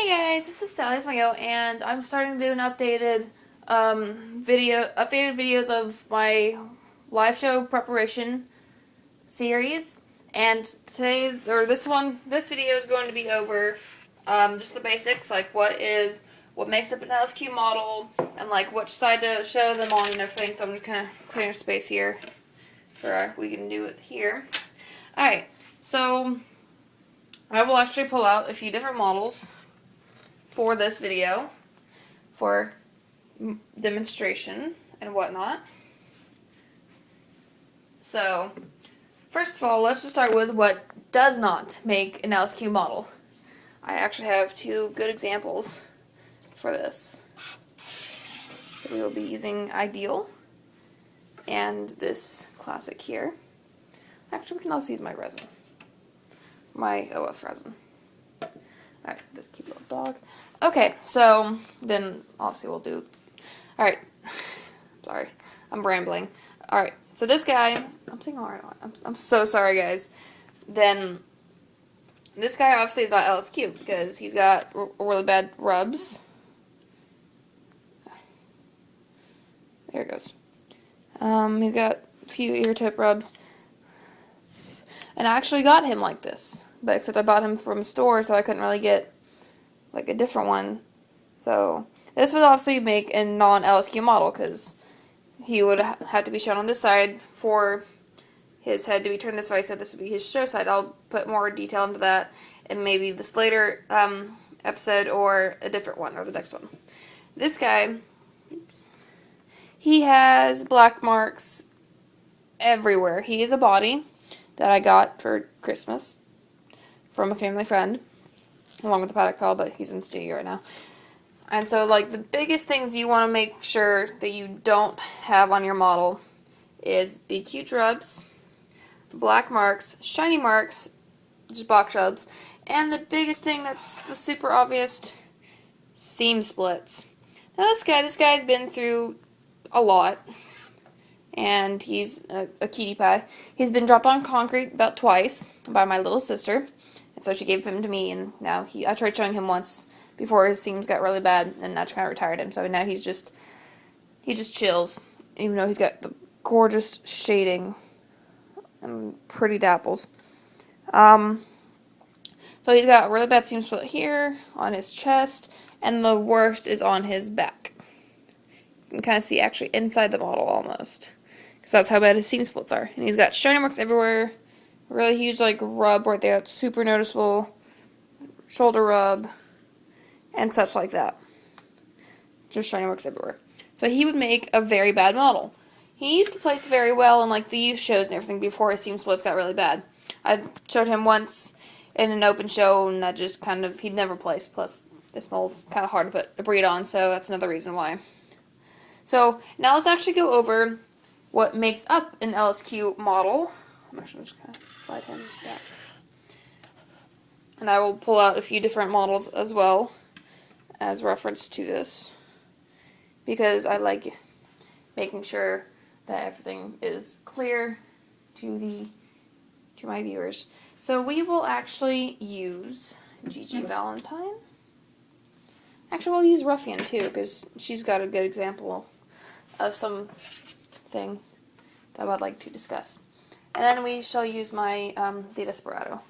Hey guys, this is Sally Smayo, and I'm starting to do an updated videos of my live show preparation series. And this video is going to be over just the basics, like what makes up an LSQ model, and like which side to show them on and everything. So I'm just kind of clearing space here, for we can do it here. All right, so I will actually pull out a few different models for this video for demonstration and whatnot. So first of all, let's just start with what does not make an LSQ model. I actually have two good examples for this. So we will be using Ideal and this classic here. Actually, we can also use my resin, my OF resin. Alright, this cute little dog. Okay, so then obviously we'll do. Alright, sorry, I'm rambling. Alright, so this guy, I'm saying alright, I'm so sorry, guys. Then this guy obviously is not LSQ because he's got really bad rubs. There it goes. He's got a few ear tip rubs. And I actually got him like this, but except I bought him from a store, so I couldn't really get like a different one. So this would obviously make a non-LSQ model because he would have to be shown on this side for his head to be turned this way, so this would be his show side. I'll put more detail into that in maybe this later episode or a different one or the next one. This guy, he has black marks everywhere. He is a body that I got for Christmas from a family friend, along with the paddock call, but he's in the studio right now. And so, like, the biggest things you want to make sure that you don't have on your model is big, huge rubs, black marks, shiny marks, just box rubs, and the biggest thing that's the super obvious, seam splits. Now, this guy's been through a lot. And he's a cutie pie. He's been dropped on concrete about twice by my little sister, and so she gave him to me. And now I tried showing him once before his seams got really bad, and that kind of retired him. So now he just chills, even though he's got the gorgeous shading and pretty dapples. So he's got a really bad seam split here on his chest, and the worst is on his back. You can kind of see actually inside the model almost. Because that's how bad his seam splits are. And he's got shiny marks everywhere. Really huge, like, rub right there. It's super noticeable. Shoulder rub. And such like that. Just shiny marks everywhere. So he would make a very bad model. He used to place very well in, like, the youth shows and everything before his seam splits got really bad. I showed him once in an open show, and that just kind of, he'd never placed. Plus, this mold's kind of hard to put a breed on, so that's another reason why. So, now let's actually go over what makes up an LSQ model. I'm actually just kind of slide him back. And I will pull out a few different models as well as reference to this, because I like making sure that everything is clear to my viewers. So we will actually use Gigi Valentine. Actually, we'll use Ruffian too, because she's got a good example of something that I'd like to discuss. And then we shall use my the Desperado.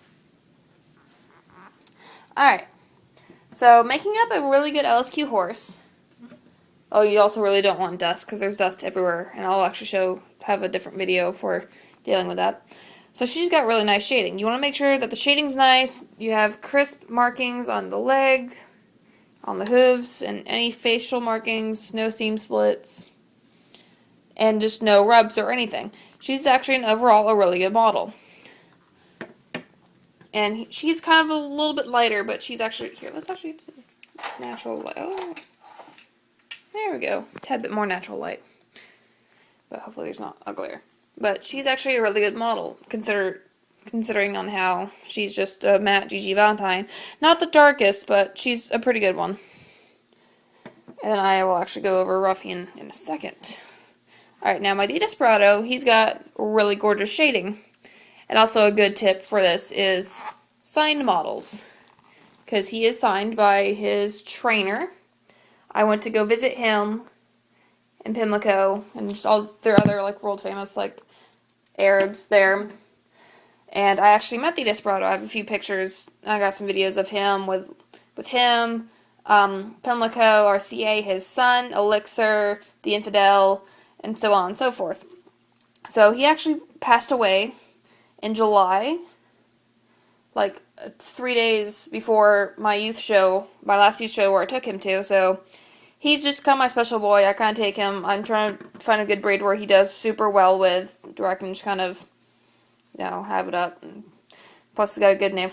Alright, so making up a really good LSQ horse. Oh, you also really don't want dust, because there's dust everywhere, and I'll actually have a different video for dealing with that. So she's got really nice shading. You want to make sure that the shading's nice, you have crisp markings on the leg, on the hooves, and any facial markings, no seam splits, and just no rubs or anything. She's actually overall a really good model. And she's kind of a little bit lighter, but she's actually, here, let's actually get natural light. Oh, there we go. A tad bit more natural light. But hopefully there's not a glare. But she's actually a really good model, considering on how she's just a matte Gigi Valentine. Not the darkest, but she's a pretty good one. And I will actually go over Ruffian in a second. Alright, now my Desperado, he's got really gorgeous shading. And also a good tip for this is signed models. because he is signed by his trainer. I went to go visit him in Pimlico and just all their other like world famous like Arabs there. And I actually met the Desperado. I have a few pictures. I got some videos of him with him, Pimlico, RCA, his son, Elixir, the Infidel, and so on and so forth. So he actually passed away in July, like 3 days before my last youth show where I took him to. So he's just kind of my special boy. I kind of take him. I'm trying to find a good breed where he does super well with, where I can just kind of, have it up. And plus, he's got a good name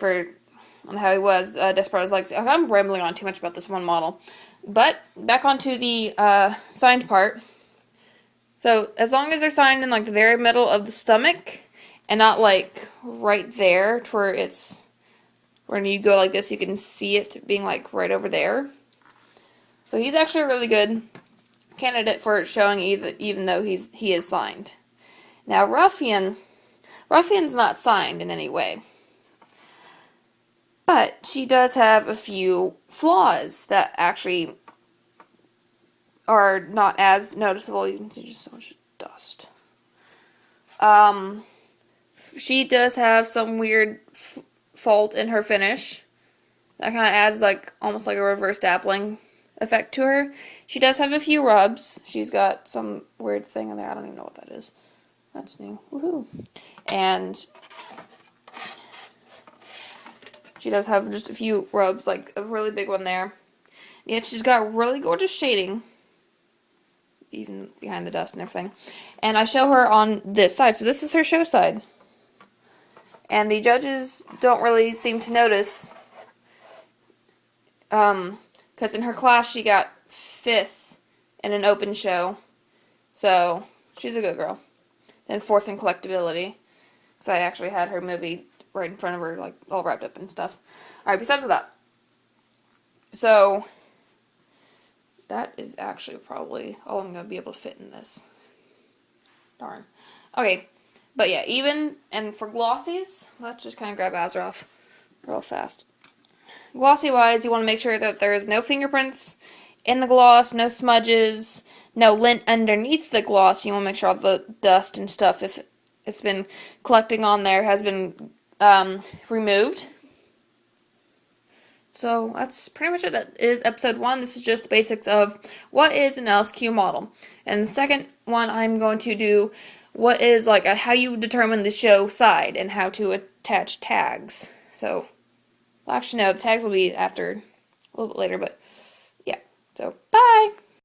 on how he was. Desperado's Legacy. Okay, I'm rambling on too much about this one model. But back onto the signed part. So as long as they're signed in like the very middle of the stomach and not like right there to where it's when you go like this you can see it being like right over there. So he's actually a really good candidate for showing even though he is signed. Now Ruffian's not signed in any way. But she does have a few flaws that actually are not as noticeable. You can see just so much dust. She does have some weird fault in her finish. That kind of adds like almost like a reverse dappling effect to her. She does have a few rubs. She's got some weird thing in there. I don't even know what that is. That's new. Woohoo. And she does have just a few rubs, like a really big one there. Yet she's got really gorgeous shading, even behind the dust and everything. And I show her on this side. So this is her show side. And the judges don't really seem to notice. Because in her class she got 5th in an open show. So she's a good girl. Then 4th in collectability. So I actually had her movie right in front of her, like all wrapped up and stuff. Alright, besides that. So that is actually probably all I'm going to be able to fit in this. Darn. Okay, but yeah, and for glossies, let's just kind of grab Azeroth real fast. Glossy-wise, you want to make sure that there is no fingerprints in the gloss, no smudges, no lint underneath the gloss. You want to make sure all the dust and stuff, if it's been collecting on there, has been removed. So that's pretty much it. That is episode 1. This is just the basics of what is an LSQ model. And the second one, I'm going to do what is like how you determine the show side and how to attach tags. So, well, actually no, the tags will be after a little bit later, but